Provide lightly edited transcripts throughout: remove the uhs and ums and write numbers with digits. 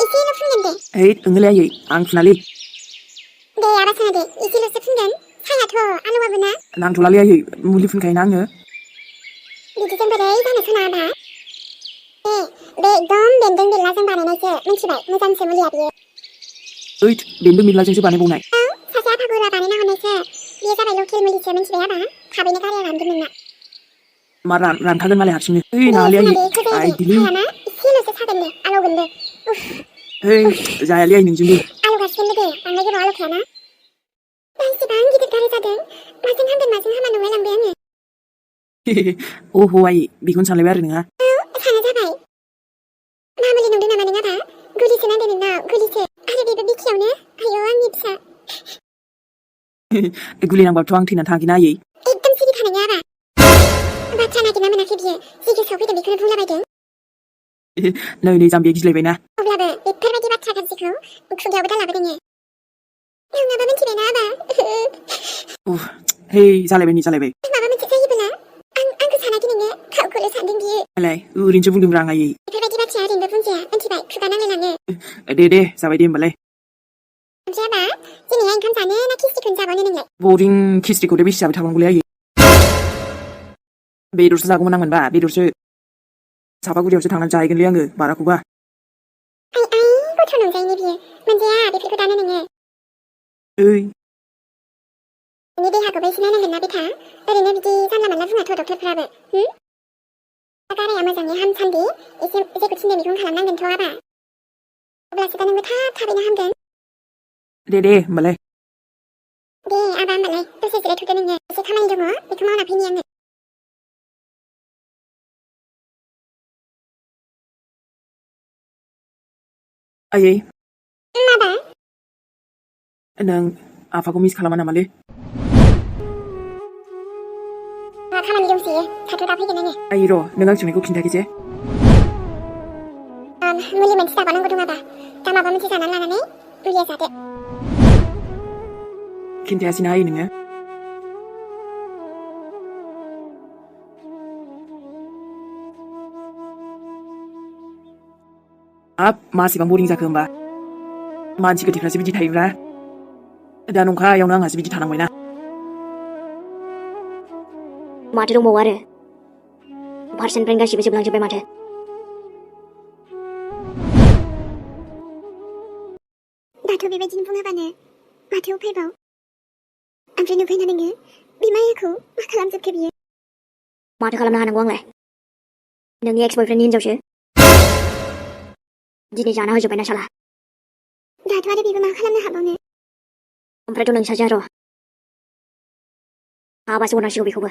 एसेल' फुनगोन दे। ओइ ओंलै आयै आं फुनालै। दे आबा साना दे एसेल'सो फुनगोन सायाथ' आलौआबो ना। नांथ'लालै आयै मुलि फुनखायोना आङो। बिदिजों बोरै जानो सना आबा। बे एकदम बेन्दों बेनलाजों बानायनायसो मिथिबाय मोजांसो मुलिया बियो। ओइ बेन्दों बेनलाजोंसो बानायबावनाय। औ सासे आफागुरा बानायना हरनायसो बेयो जाबाय लकेल मुलिसो मिथिबाय आबा थाबैनो गाराया रानगोन नोंना। मा रानखागोन मालाय हारसिंनो। ओइ दे नाङालै सना आयै दे एथ' जाया दे आइदिलै। सायाना एसेल'सो सागोन दे आलौगोनबो। ओइ जायालै आयै नोंजोंबो। आलौगासिगोनबो दे बांद्राय गोबाव आलौखायाना। बेसेबां गिदिर गाराय जादों माजों हामगोन माजों हामा नंलायलांबाय आङो। अह आयै बेखौनो सानलायबाय आरो नोंहा। औ सानो जाबाय। मा मुलि नंदों नामा नों आबा गुलिसो नांदों नोंनाव गुलिसो आरो बेबो बिखायावनो आयौ आंनि फिसा। गुलि नांबाबोथ' आं थैनानै थाङाखैना आयै। एकदम सिरि थानाङा आबा। बाथ्रा नागिरना मोनाखै बियो जि गोसोआव फैदों बेखौनो बुंलाबायदों। नै जाम्बिया गिलायबायना। अब्लाबो बेफोरबायदि बाथ्रा गाज्रिखौ खुगायावबो दालाबो नोङो। नोंनाबा मिथिबायना आबा। हे जालायबाय नै जालायबाय। माबा मोनसे जायोबोला आंखौ सानाखै नोङो गावखौल' सानदों बियो। नालाय ओरैनोसो बुंदोंब्रा आं आयै। बेफोरबायदि बाथ्राया ओरैनोबो बुंजाया मिथिबाय खुगा नांलायलाङो। दे जाबाय दे होमबालाय। ओमफ्राय आबा दिनैहाय ओंखाम जानो ना खिस्रिखौनो जाबावनो नोंलाय? बरिं खिस्रिखौथ' बेसे जाबाय थाबांगौलै आयै। बेदरसो जागौमोन आं मोनबा बेदरसो। सापागुरियावसो थांनानै जाहैगोनलै आङो बाराखौबा। आइ गथ' नंजायैनो बियो मोनजाया बेफोरखौ दानो नोङो। ओइ नोंनि देहाखौबो एसे नायनांगोन ना बिथा ओरैनो बिदि जानला मानला बुङाथ' डक्टरफोराबो। गाराया मोजाङै हामसान्दि एसे जेखौ थिनदों बेखौनो खालामनांगोनथ' आबा। अब्लासो दा नोंबो थाबैनो हामगोन। दे होमबालाय। दे आबा होमबालाय दसे जिरायथ'दो नोङो एसे खामानि दङ बेखौ मावना फैनि आङो। आयै आबा नों आफाखौ मिस खालामा नामालै? खामानि दंसोयो थाथ' दा फैगोन आङो। आयै र' नों आं सोंनायखौ खिन्थायाखै जे। मुलि मोनसे जाबावनांगौ दं आबा दा माबा मोनसे जानानै लानानै मुलिया जादो। खिन्थायासैना आयै नोङो। हाब मासेबां बरिं जाखो होमबा मानसि गोथैफ्रासो बिदि थायोब्रा दा नंखायावनो आंहासो बिदि थानांबायना। माथो दंबावो आरो फारसेनिफ्रायनो गासिबो जोबलांजोब्बाय माथो। दाथ' बेबायदिनो बुङाबानो माथो उफायबाव। ओमफ्राय नुबायना नोङो बिमायाखौ मा खालामजोबखो बियो। माथो खालामनो हानांगौ आंलाय नोंनि एक्स बयफ्रेन्डनि हिनजावसो। दिनै जाना होजोब्बायना साला। दाथ' आरो बेबो मा खालामनो हाबावनो। ओमफ्रायथ' नों सासेया र' हाबासो हरनांसिगौ बेखौबो।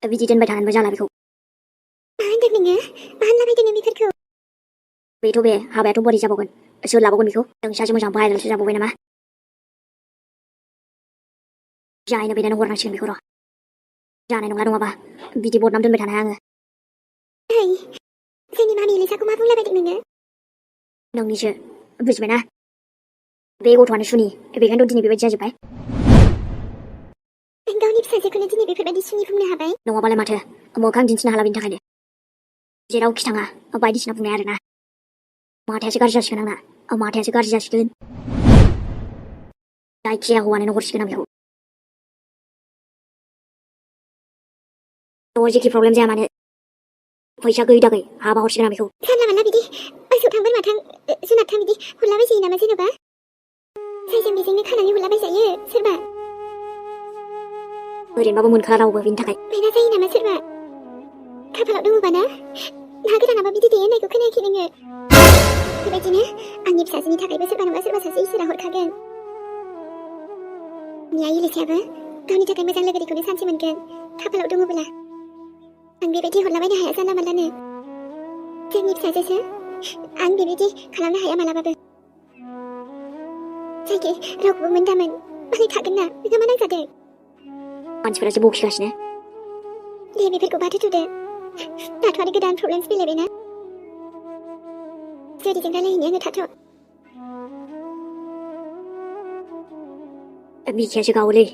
बिदि दोनबाय थानानैबो जाला बेखौ। मा होनदों नोङो मा होनलाबायदों नों बेफोरखौ। बेथ' बे हाबायाथ' बोरै जाबावगोन सोर लाबावगोन बेखौ नोंसासो मोजां भाइरेलसो जाबावबाय नामा। जायनो बेनो हरनांसिगोन बेखौ र'। जानाय नंला नङाबा बिदि बदनाम दोनबाय थानो हाया आङो। ओइ जोंनि मामि लिसाखौ मा बुंलाबायदों नोङो। नोंनिसो बुजिबायना बे गथ'आनो सुनि बेखायनोथ' दिनै बेबायदि जाजोब्बाय। गावनि फिसाजोखौनो दिनै बेफोरबायदि सुनि बुंनो हाबाय। नङाबालाय माथो मोखां दिन्थिनो हाला बेनि थाखायनो जेरावखि थाङा बायदिसिना बुंनाय आरोना। माथायासो गाज्रि जासिगोन आंना माथायासो गाज्रि जासिगोन। जायखिया हौवानोनो हरसिगोन आं बेखौ। जेखि प्रब्लेम जाया मानो फैसा गैयै दागै हाबा हरसिगोन आं बेखौ। जानला मानला बिदि मोसौथां बोरमाथां जुनादथां बिदि हरलाबायजायो नामा जेन'बा जायजों बेजोंनो खानानै हरलाबायजायो सोरबा। ओरैनोबाबो मोनखाला रावबो बेनि थाखाय। बेना जायो नामा सोरबा खाफालाव दङबा ना ना गोरानाबा बिदि दे होननायखौ खोनायाखै नोङो। बेबायदिनो आंनि फिसाजोनि थाखायबो सोरबा नङा सोरबा सासे इसोरा हरखागोन। निया इलिसायाबो गावनि थाखाय मोजां लोगोरिखौनो सानसे मोनगोन खाफालाव दङबोला। आं बेबायदि हरलाबायनो हाया जानला मानलानो जोंनि फिसाजोसो आं बेबायदि खालामनो हाया मालाबाबो। जायखि रावखौबो मोनदामोन मालाय थागोन ना नोंहा मा नांजादों। मानसिफोरासो बखिगासिनो। दे बेफोरखौ बाथोथ'दो दाथ' आरो गोदान प्रब्लेम्स फैलायबायना। जुरिजों रायलायहैनो आङो थाथ'। बिखायासो गावोलै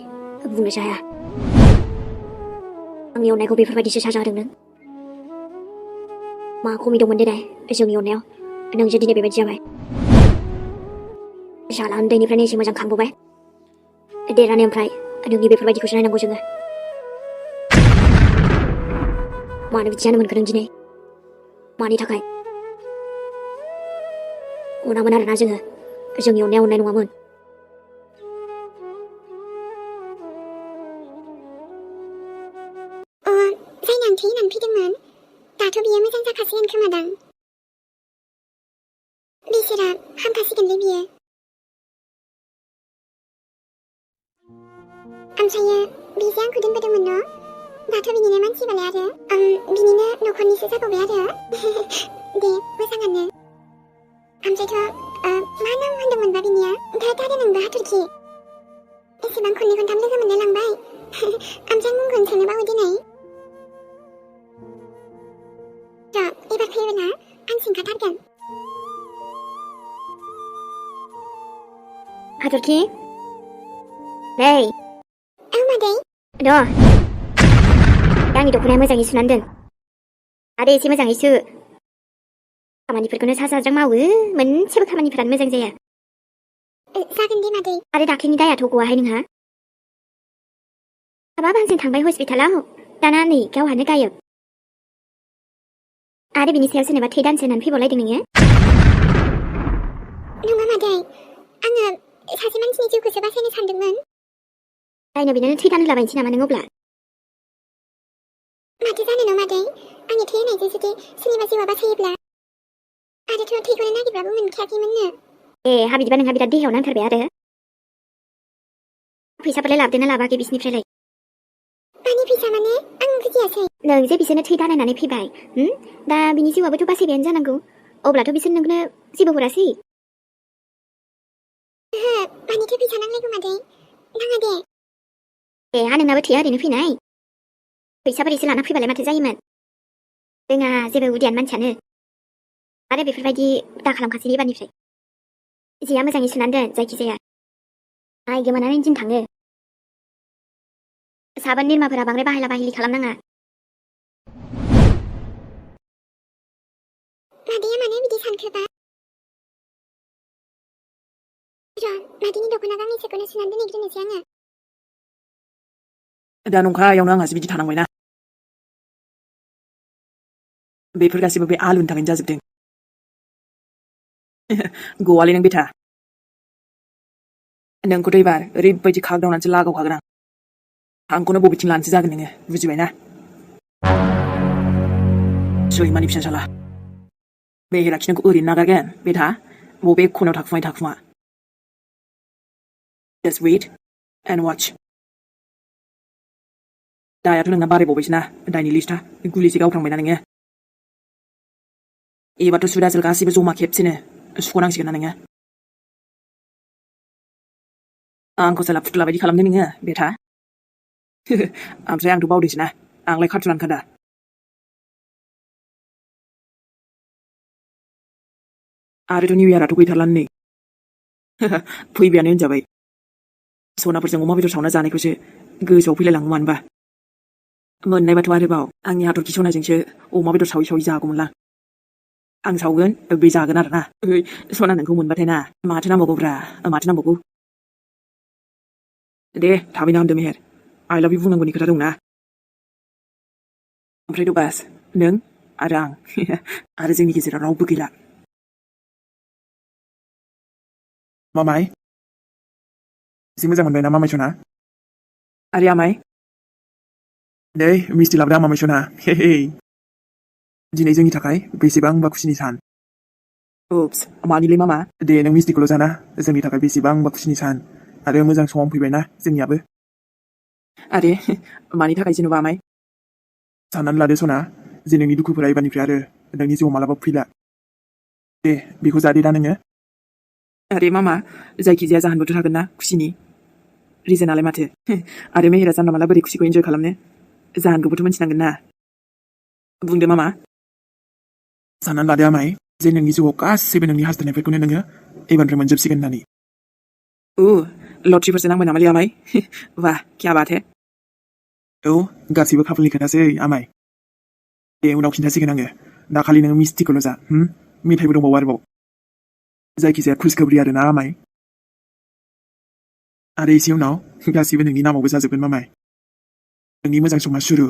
बुंनोसो हाया। आंनि अननायखौ बेफोरबायदिसो साजा होदों नों। मा खमि दंमोन देलाय जोंनि अननायाव नोंसो दिनै बेबायदि जाबाय शाला उन्दैनिफ्रायनो एसे मोजां खांबोबाय देरनानै ओमफ्राय नोंनि बेफोरबायदिखौसो नायनांगौ जोङो मानो बिदि जानो मोनखो नों दिनै मानि थाखाय अनामोन आरोना जोङो जोंनि अननाया अननाय नङामोन जायना ओंथि होनानै फैदोंमोन दाथ' बियो मोजां जाखासिगोन खोमादां बिसोरा हामखासिगोनलै बियो ओमफ्रायो बिजे आंखौ दोनबोदोंमोन न' दाथ' बिनिनो मानसिबालाय आरो बिनिनो न'खरनिसो जाबावबाय आरो दे मोजाङानो ओमफ्रायथ' मा नाम होनदोंमोनबा बिनिया दादा नोंबो हाथरखि एसेबां खननै खनथाम लोगो मोनलाय लांबाय ओमफ्राय मुंखौनो सोंनो बावो दिनै एबार फैयोब्ला आं सोंखाथारगोन हाथरखि नै औ मादै र' आंनि दख'नाया मोजाङै सुनानै दोन आरो एसे मोजाङै सु खामानिफोरखौनो सा साज्रां मावो मोनसेबो खामानिफोरानो मोजां जाया जागोन दे मादै आरो दाख्लैनि दायाथ' गवाहाय नोंहा हाबाब आंजों थांबाय हस्पिटालाव दाना नै गावहानो गायब आरो बिनि सायाव सोरनोबा थै दानसो होननानै फैबावलायदों नोङो नङा मादै आङो सासे मानसिनि जिउखौसो बासायनो सानदोंमोन दायनो बेनो थै दान होलाबायनोसै नामा नों अब्ला माथो जानो न' मादै आंनि थै होनायजों जुदि सोरनिबा जिउआ बासायोब्ला आरोथ' थैखौनो नागिरबाबो मोनखायाखैमोननो हा बिदिबा नोंहा बिराद देहायाव नांथारबाय आरो फैसाफोरलाय लाबोदोंना लाबाखै बिसिनिफ्रायलाय मानि फैसा माने आं बुजियासै नों जे बिसोरनो थै दानायनानै फैबाय दा बिनि जिउआबोथ' बासायबायानो जानांगौ अब्लाथ' बिसोर नोंनो जेबो हरासै मानिथो फैसा नांलायगौ मादै नाङा दे नोंनाबो थैया ओरैनो फैनाय फैसाफोर एसे लाना फैबालाय माथो जायोमोन जोंहा जेबो उदियान मानसियानो आरो बेफोरबायदि दा खालामखासै एबारनिफ्राय जेया मोजाङै सुनानै दोन जायखिजाया आइ गोमानानै दिन थाङो साबोन निरमाफोरा बांद्राय बाहायला बाहायलि खालामनाङा मादैया मानो बिदि सानखोबा मादैनि दख'ना गांनैसोखौनो सुनानै दोनहैग्रोनोसै आङो दा नंखायावनो आंहासो बिदि थानांबायना बेफोर गासैबो बे आलुनि थाखायनो जाजोबदों गवालै नों बेथा नोंखौथ' एबार ओरैबायदि खागदावनानैसो लागावखागोन आं आंखौनो बबेथिं लानोसो जागोन नोङो बुजिबायना सैमानि फिसाज्ला बे लाखिनायखौ ओरैनो नागारगोन बेथा बबे खनायाव थाखुमाय थाखुमा Just wait and watch दायाथ' नोंना बारायबावबायसोना दायनि लिस्टआ गुलिसो गावफ्रांबायना नोङो एबारथ' सुदाजोल गासैबो जमा खेबसेनो सुख'नांसिगोन ना नोङो आंखौ सोला फुथुला बायदि खालामदों नोङो बेथा ओमफ्राय आंथ' बावदोंसो ना आंलाय कार्टुनानोखा दा आरोथ' निउ इयाराथ' गैथारलानो नै फैबायानो होनजाबाय सनाफोरजों अमा बेदर सावना जानायखौसो गोसोआव फैलायलाङो मानोबा मोननायबाथ' आरोबाव आंनि हाथरखि सनाजोंसो अमा बेदर सावै सावै जागौमोनलां आं सावगोन बे जागोन आरोना सना नोंखौ मोनबाथाय ना माथो नांबावगौब्रा माथो नांबावगौ दे थाबैनो हामदो मेहेर आइ लाभ इउ बुंनांगौनि खोथा दंना ओमफ्रायथ' बास नों आरो आं आरो जोंनि गेजेराव रावबो गैला मामाय एसे मोजां मोनबायना मामाय सना आरो आमाय नै मिस्टि लाबोदों मामाय सना हे दिनै जोंनि थाखाय बेसेबांबा खुसिनि सान उप्स मानिलै मामा दे नों मिस्टिखौल' जाना जोंनि थाखाय बेसेबांबा खुसिनि सान आरो मोजां सम फैबायना जोंनियाबो आरे मानि थाखाय जेनेबा आमाय साननानै लादो सना जे नोंनि दुखुफोरा एबारनिफ्राय आरो नोंनि जिउआव मालाबाबो फैला दे बेखौ जादे दा नोङो आरे मामा जायखिजाया जाहोनबोथ' थागोन ना खुसिनि रिजोनालाय माथो आरो मेहेरा जानला माला बोरै खुसिखौ इन्जय खालामनो जाहोनखौबोथ' मिथिनांगोन ना बुंदो मामा साननानै लादो आमाय जे नोंनि जिउआव गासैबो नोंनि हास्थायनायफोरखौनो नोङो एबारनिफ्राय मोनजोबसिगोन होननानै लटरिफोरसो नांबाय नामालै आमाय वाह क्या बात है औ गासैबो खाफालनि खोथासै आमाय दे उनाव खिन्थासिगोन आङो दा खालि नोङो मिस्टिखौल' जा मेथाइबो दंबावो आरोबाव जायखिजाया खुसखबरी आरो ना आमाय आरो एसे उनाव गासिबो नोंनि नामावबो जाजोबगोन मामाय नोंनि मोजां समा सुरु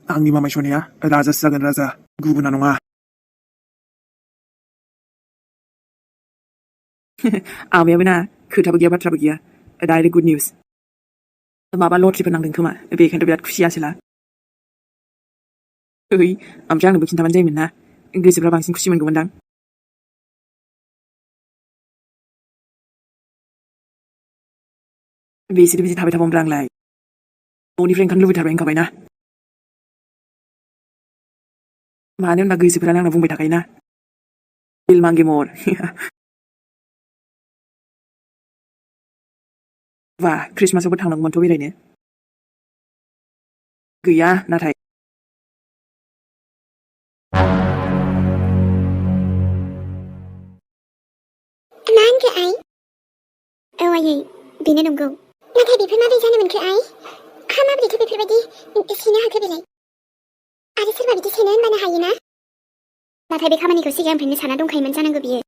आंनि मामाय सनाया राजासो जागोन राजा गुबुना नङा आमायाबो ना खोथाबो गैया बाथ्राबो गैया डाइरेक्ट गुड निउस माबा लटरिफोर नांदों खोमा बेखायनोथ' बिराद खुसि आसोला ओइ ओमफ्राय आंनोबो खिन्थाबानो जायोमोन ना गोसोफ्रा बांसिन खुसि मोनगौमोनदां बिसोरो बिदि थाबाय थाबावोब्रा आंलाय न'निफ्राय ओंखारनो लुबैथारबाय होनखाबायना मानो होनबा गोसोफ्रानो आंना बुंबाय थाखायोना दिलमांगे मर बा क्रिसमासावबो थांनांगौमोनथ' बेरायनो गैया नाथाय मा होनखो आइ औ आयै बेनो नंगौ नाथाय बेफोर माबोरै जानो मोनखो आइ हा माबोरैथो बेफोरबायदि सेनो हाखो बेलाय आरो सोरबा बिदि सेनो होनबानो हायोना नाथाय बे खामानिखौ सिगांनिफ्रायनो साना दंखायोमोन जानांगौ बियो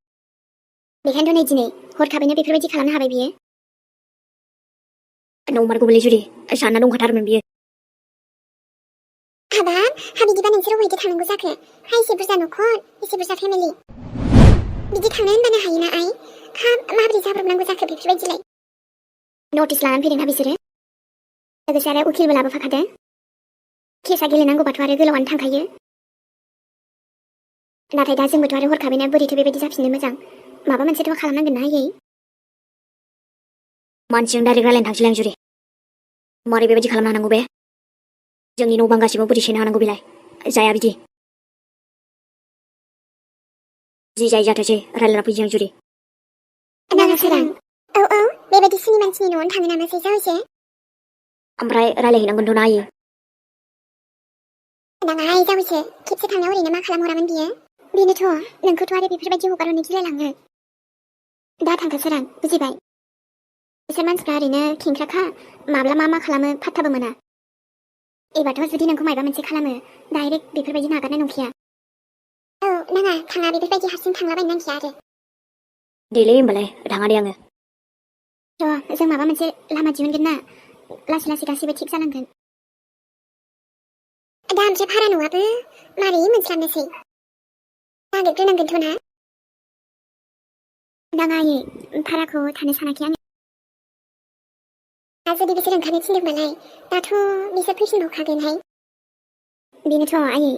बेखायनोथ' नै दिनै हरखाबैनो बेफोरबायदि खालामनो हाबाय बियो नंमारगौलै जुरि सानना दंखाथारोमोन बियो हाबाब हा बिदिबा नोंसोर अबायदि थांनांगौ जाखो हा एसे बुरजा न'खर एसे बुरजा फेमिलि बिदि थांनो होनबानो हायोना आइ हा माबोरै जाब्रबनांगौ जाखो बेफोरबायदिलाय नटिस लानानै फैदोंना बिसोरो लोगोसे आरो उकिलबो लाबोफाखादों केसा गेलेनांगौबाथ' आरो गोलावानो थांखायो नाथाय दा जोंबोथ' आरो हरखाबैनो बोरैथो बेबायदि जाफिननो मोजां माबा मोनसेथ' खालामनांगोन ना आयै मानसिजों डाइरेक्ट रायलायनो थांसैलाय आं जुरि मारै बेबायदि खालामनो हानांगौ बे जोंनि न' बां गासिबो बोरै सेनो हानांगौ बेलाय जाया बिदि जि जाय जाथोंसै रायलायना फैसै आं जुरि नाङा सोरां औ बेबायदि सिनि मानसिनि न'आवनो थाङो नामासै जावैसो ओमफ्राय रायलायहैनांगोनथ' ना आयै नाङा आइ जावैसो खेबसे थांनायाव ओरैनो मा खालामहरामोन बियो बेनोथ' नोंखौथ' आरो बेफोरबायदि हगारहरनो गिलायलाङो दा थांखो सोरां बुजिबाय बिसोर मानसिफ्रा ओरैनो खेंख्राखा माब्ला मा खालामो फात्ताबो मोना एबारथ' जुदि नोंखौ मायबा मोनसे खालामो डाइरेक्ट बेफोरबायदि नागारनाय नंखाया औ नाङा थाङा बेफोरबायदि हारसिं थांलाबायनो नांखाया आरो देलै होमबालाय थाङा दे आङो जों माबा मोनसे लामा दिहुनगोन ना लासै लासै गासैबो थिग जालांगोन दा ओमफ्राय भारा न'आबो मारै मोनस्लाबनोसै नागिरग्रोनांगोनथ' ना नाङा आयै भाराखौ थानो सानाखै आङो दा जुदि बिसोर ओंखारनो थिनदोंबालाय दाथ' बिसोर फैफिनबावखागोनहाय बेनोथ' आयै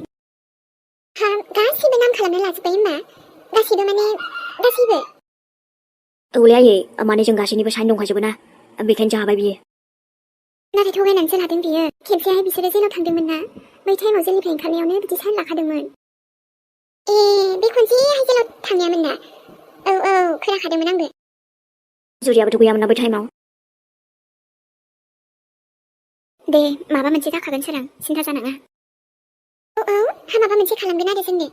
हा गासैबो नाम खालामना लाजोब्बाय होमबा गासैबो माने गासैबो औलै आयै माने जों गासैनिबो साइन दंखाजोबो ना बेखायनो जाहाबाय बियो नाथाय थगायनानैसो लादों बियो खेबसेहाय बिसोरो जेलाव थांदोंमोन ना बै टाइमाव जेलनिफ्राय ओंखारनायावनो बिदि साइन लाखादोंमोन बे खनसेहाय जेलाव थांनायामोन ना औ खोनाखादोंमोन आंबो जुरियाबोथ' गैयामोन ना बै टाइमाव दे माबा मोनसे जाखागोन सोरां सिन्था जानाङा हा माबा मोनसे खालामगोन आरो जोंनो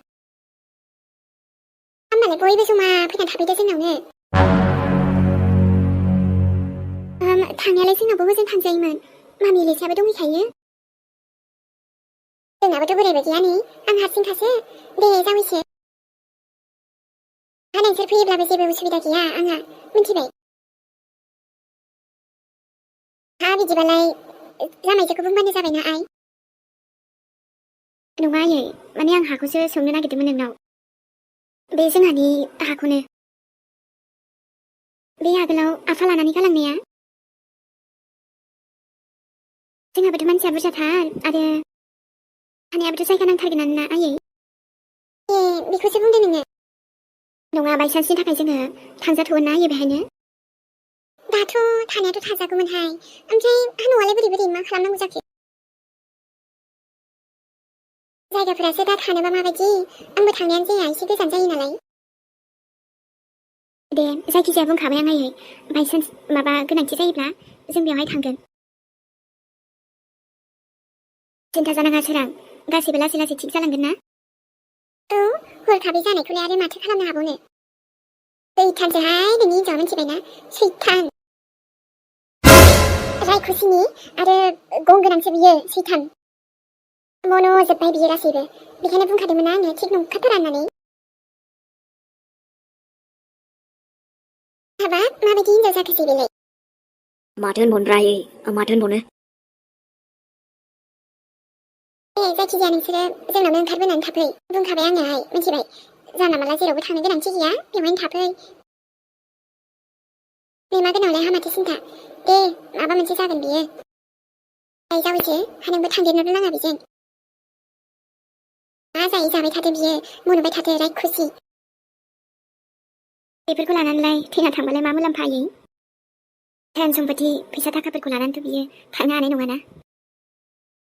होमबालाय बयबो जमा फैनानै थाफैदो जोंनावनो थांनायालाय जोंनावबो हजों थांजायोमोन मामि लेसाबो दंहैखायो जोंनाबोथ' बोरायबो गैया नै आं हारसिंखासो दे जावैसो हा नोंसोर फैयोब्लाबो जेबो उसुबिदा गैया आंहा मिन्थिबाय हा बिदिबालाय जामायजोखौ बुंबानो जाबायना आइ नङा आयै माने आं हाखौसो सोंनो नागिरदोंमोन नोंनाव बे जोंहानि हाखौनो बे आगोलाव आफा लानानै गालांनाया जोंहाबोथ' मानसिया बुरजाथार आरो थानायाबोथ' जायगा नांथारगोनानो ना आयै बेखौसो बुंदों नोङो नङा बायसान्सनि थाखाय जोङो थांजाथ'गोन ना आयै बेहायनो दाथ' थानायाथ' थाजागौमोनहाय ओमफ्राय न'आलाय बोरै मा खालामनांगौ जाखो जायगाफोरासो दा थानोबा माबायदि आंबो थांनायानो जाया एसे गोजान जायो नालाय दे जायखिजाया बुंखाबाय आं आयै बायसान्स माबा गोनांथि जायोब्ला जों बेवहाय थांगोन सिन्था जानाङा सोरां गासैबो लासै लासै थिग जालांगोन ना हरखाबै जानायखौलाय आरो माथो खालामनो हाबावनो सैथानसोहाय नोंनि हिन्जावा मिथिबायना सैथान रायखुसिनि आरो गं गोनांसो बियो सैथान मन'जोब्बाय बियो गासैबो बेखायनो बुंखादोंमोन ना आङो थिग नंखाथारा होननानै हाबाब माबायदि हिनजाव जाखोसै बेलाय माथो होनबावनोब्रा आयै माथो होनबावनो जायखिजाया नोंसोरो जोंनावनो ओंखारबोनानै थाफै बुंखाबाय आङोहाय मिथिबाय जानला मानला जेरावबो थांनो गोनांथि गैया बेवहायनो थाफै बिमा गोनांलाय हामाथो सिन्था दे माबा मोनसे जागोन बियो जावैसो नोंबो थांदेरनोल' नाङा बेजों मा जायै जाबाय थादो बियो मन'बाय थादो रायखुसि बेफोरखौ लानानैलाय थैना थांबालाय मा मुलाम्फा आयै धोन सम्पति फैसा थाखाफोरखौ लानानैथ' बियो थांनो हानाय नङाना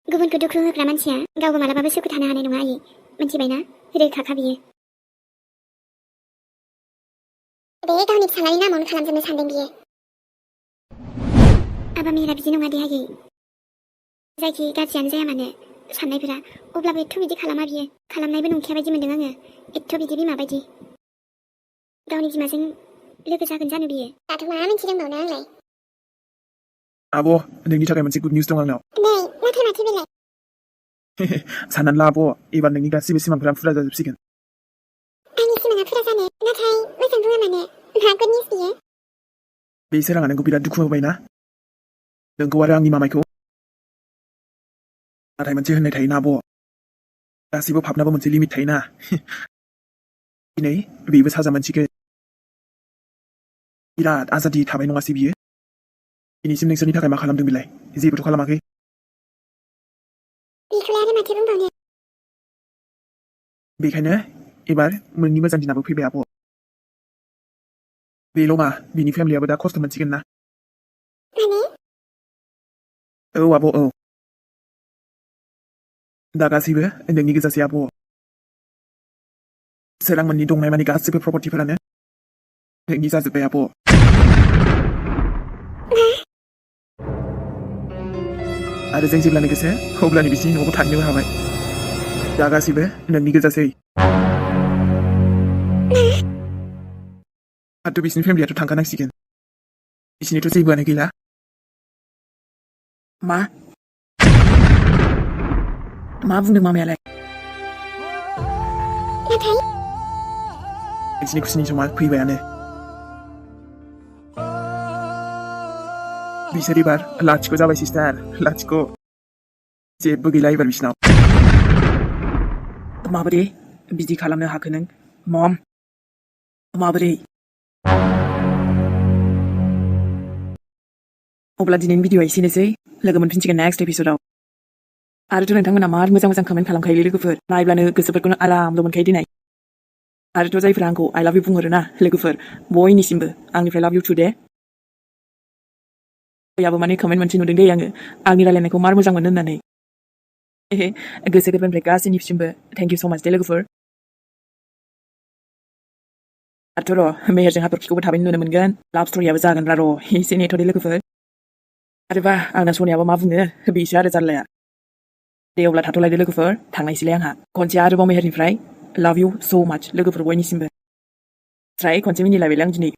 गुबुनखौ दुखु होग्रा मानसिया गावबो मालाबाबो सुखु थानो हानाय नङा आयै मिथिबायना रोखाखा बियो बे गावनि फिसालानि नामावनो खालामजोबनो सानदों बियो आबा मेरा बिदि नङा दे आयै जायखि गाज्रियानो जाया मानो साननायफोरा अब्लाबो एथ' बिदि खालामा बियो खालामनायबो नंखाया बायदि मोनदों आङो एथ' बिदि बिमा बायदि गावनि बिमाजों लोगो जागोन जानो बियो दाथ' मा मिथिदोंबावनो आंलाय आब' नोंनि थाखाय मोनसे गुड निउस दं आंनाव नै नाथाय माथो बेलाय साननानै ला आब' एबार नोंनि गासिबो सिमांफोरा फुरा जाजोबसिगोन आंनि सिमाङा फुरा जानो नाथाय मोजां बुङा मानो मा गुड निउस बियो बे सोराङा नोंखौ बिराद दुखु होबायना नोंखौ आरो आंनि मामायखौ नाथाय मोनसे होननाय थायोना आब' गासैबो फाबनाबो मोनसे लिमिट थायोना दिनै बेबो साजा मोनसिगोन बिराद आजादि थाबाय नङासै बियो दिनैसिम नोंसोरनि थाखाय मा खालामदों बिलाय जेबोथ' खालामाखै बेखौलाय आरो माथो बुंबावनो बेखायनो एबार नोंनि मोजां दिनाबो फैबाय आब' बेल' मा बिनि फेमिलियाबो दा खस्थ' मोनसिगोन ना माने औ आब' औ दा गासैबो नोंनि गोजासै आब' सोरांमोननि दंनाय मानि गासैबो प्रपर्टिफोरानो नोंनि जाजोब्बाय आब' आरो जों जेब्लानो गोसो अब्लानो बिसिनि न'आवबो थांनोबो हाबाय दा गासैबो नोंनि गोजासै आरो बिसिनि फेमिलियाथ' थांखानांसिगोन बिसिनिथ' जेबोआनो गैला मा बुंदों मामायालाय नाथाय नोंसिनि खुसिनि समा फैबायानो बिसोर एबार लाथिख' जाबाय सिस्टार लाथिख' जेबो गैला एबार बिसिनाव माबोरै बिदि खालामनो हाखो नों मम माबोरै अब्ला दिनैनि भिडिअ'आ एसेनोसै लोगो मोनफिनसिगोन नेक्स्ट एपिसोडआव आरोथ' नोंथांमोना मार मोजां मोजां कमेन्ट खालामखायो लोगोफोर नायब्लानो गोसोफोरखौनो आरामल' मोनखायो दिनै आरोथ' जायफोरा आंखौ आइ लाभ इउ बुंहरो ना लोगोफोर बयनिसिमबो आंनिफ्राय लाभ इउ टु दे बयहाबो माने कमेन्ट मोनसे नुदों दे आङो आंनि रायलायनायखौ मार मोजां मोनो होननानै गोसो गोरबोनिफ्राय गासैनिसिमबो थेंक इउ स' माच दे लोगोफोर आरोथ' र' मेहेरजों हाथरखिखौबो थाबैनो नुनो मोनगोन लाभ स्ट'रियाबो जागोनब्ला र' एसे नेथ' दे लोगोफोर आरोबा आंना सनियाबो मा बुङो बेसो आरो जारलाया दे अब्ला थाथ'लायदो लोगोफोर थांनायसैलाय आंहा खनसे आरोबाव मेहेरनिफ्राय लाभ इउ स' माच लोगोफोर बयनिसिमबो स्राय खनसे मिनिलायबायलाय आं दिनै